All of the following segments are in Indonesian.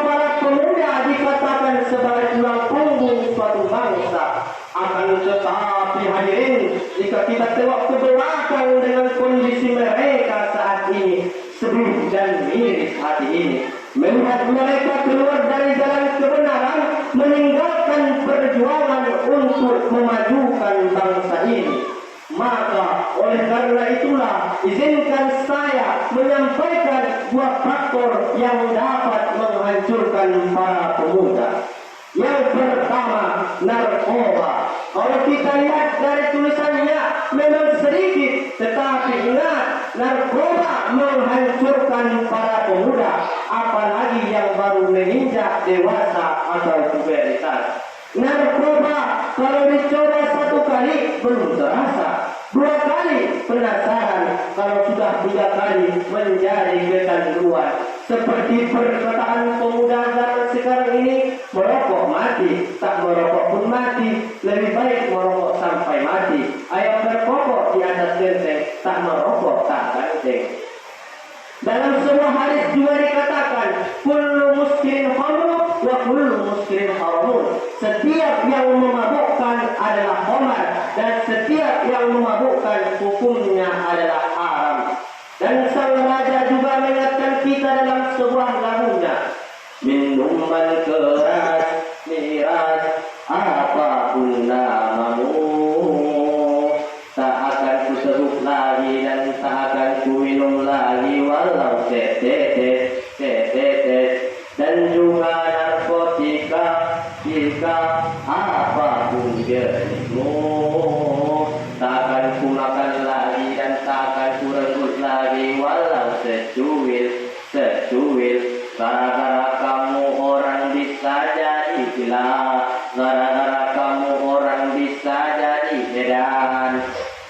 para pemuda dikatakan sebagai tulang punggung suatu bangsa. Akan tetapi hadirin, jika kita tengok ke belakang dengan kondisi mereka saat ini, sedih dan miris hati ini. Melihat mereka keluar dari jalan kebenaran, meninggalkan perjuangan untuk memajukan bangsa ini. Maka oleh karena itulah izinkan saya menyampaikan dua faktor yang dapat menghancurkan para pemuda. Yang pertama, narkoba. Kalau kita lihat dari tulisannya memang sedikit, tetapi ingat, narkoba menghancurkan para pemuda, apalagi yang baru menginjak dewasa atau pubertas. Narkoba kalau dicoba satu kali belum terasa, dua kali penasaran, kalau sudah tiga kali menjadi kecanduan. Seperti perkataan pemuda zaman sekarang ini, merokok mati, tak merokok pun mati, lebih baik merokok sampai mati. Ayam berkokok di atas genteng, tak merokok tak ganteng. Dalam sebuah hadis juga dikatakan, kullu muskirin khamrun wa kullu muskirin haramun. Setiap yang memabukkan adalah khamar, dan setiap yang memabukkan hukumnya adalah haram. Dan sang raja juga mengingatkan kita dalam sebuah lagunya, minuman keras, miras, apapun namamu, tak akan kuseduh lagi dan tak akan ku minum lagi walau setetes, setetes. Dan juga narkotika, jika apapun jenismu, tak akan ku makan lagi dan tak akan ku rebut lagi walau secuil, secuil. Gara-gara kamu orang bisa jadi gila, gara-gara kamu orang bisa jadi edan.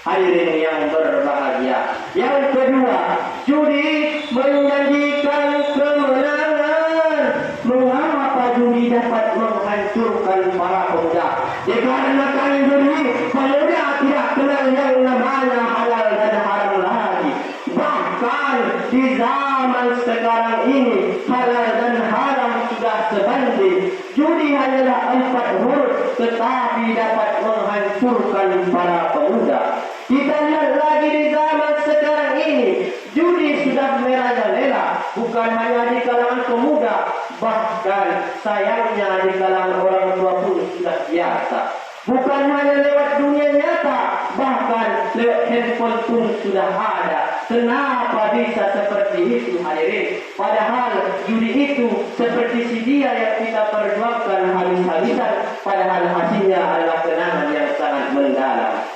Hadirin yang berbahagia, yang kedua, judi menjanjikan kemenangan. Mengapa judi dapat menghancurkan para pemuda? Dikarenakan judi, pemuda tidak kenal yang namanya halal dan haram lagi. Bahkan di zaman sekarang ini, halal dan haram sudah sebanding. Judi hanyalah 4 huruf, tetapi dapat menghancurkan para pemuda. Kita lihat lagi di zaman sekarang ini, judi sudah merajalela, bukan hanya di kalangan pemuda, bahkan sayangnya di kalangan orang tua pun sudah biasa. Bukan hanya lewat dunia nyata, bahkan lewat handphone pun sudah ada. Kenapa bisa seperti itu hadirin? Padahal judi itu seperti si dia yang kita perjuangkan habis-habisan, padahal hasilnya adalah kenangan yang sangat mendalam.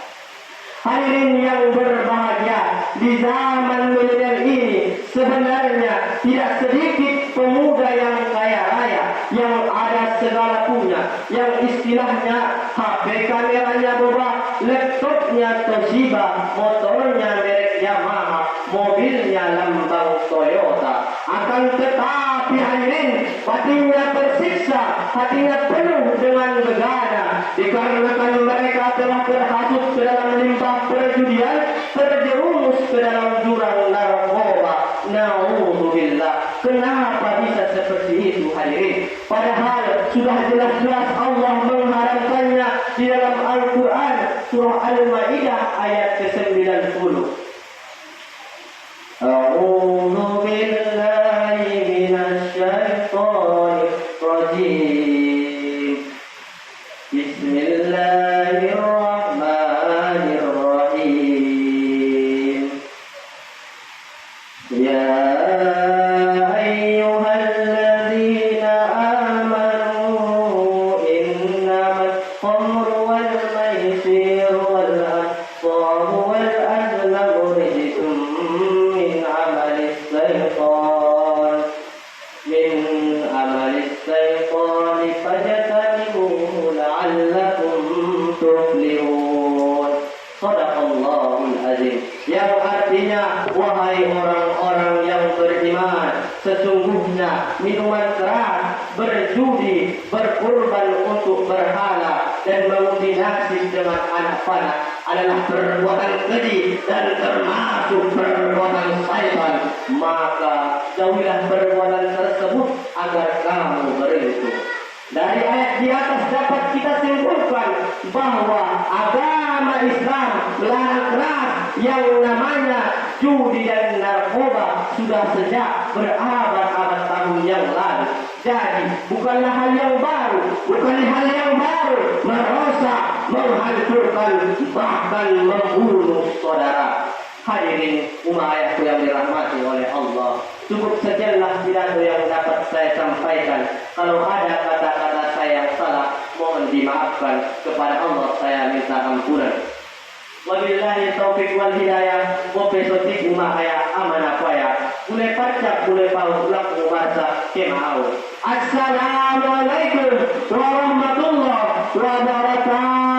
Hadirin yang berbahagia, di zaman milenial ini sebenarnya tidak sedikit pemuda yang kaya raya, yang ada segala punya, yang istilahnya HP kameranya boba, laptopnya Toshiba, motornya merek Yamaha, mobilnya lambang Toyota. Akan tetapi hadirin, hatinya tersiksa, hatinya penuh dengan begana, dikarenakan mereka telah terhasut ke dalam limbah perjudian, terjerumus ke dalam jurang narkoba. Na'udzubillah. Kenapa bisa seperti itu hadirin? Padahal sudah jelas-jelas Allah mengharamkannya di dalam Al-Quran, surah Al-Ma'idah ayat ke-90. A'udzu billahi minasy syaithanir rajim. Bismillahirrahmanirrahim. Ya ayyuhalladzina amanu innamal khamru wal maisiru wal ansabu wal azlamu rijsun min amalis syaitan fajtanibuhu la'allakum tuflihun. Shadaqallahul azim. Yang artinya, wahai orang-orang yang beriman, sesungguhnya minuman keras, berjudi, berkurban untuk berhala, dan mengundi nasib dengan anak panah adalah perbuatan keji dan termasuk perbuatan syaitan. Maka jauhilah perbuatan tersebut agar kamu bahwa agama Islam melarang keras yang namanya judi dan narkoba sudah sejak berabad-abad tahun yang lalu. Jadi bukanlah hal yang baru, merosak, menghancurkan, bahkan membunuh saudara. Hadirin umat ayahku yang dirahmati oleh Allah, cukup sekianlah pidato yang dapat saya sampaikan. Kalau ada kata-kata saya yang salah, mohon dimaafkan. Kepada Allah saya minta ampunan. Wabillahi taufiq wal hidayah. Bope sotik umat ayah amanah paya. Boleh pacak, boleh pau ulak bahasa kemau. Assalamualaikum warahmatullahi wabarakatuh.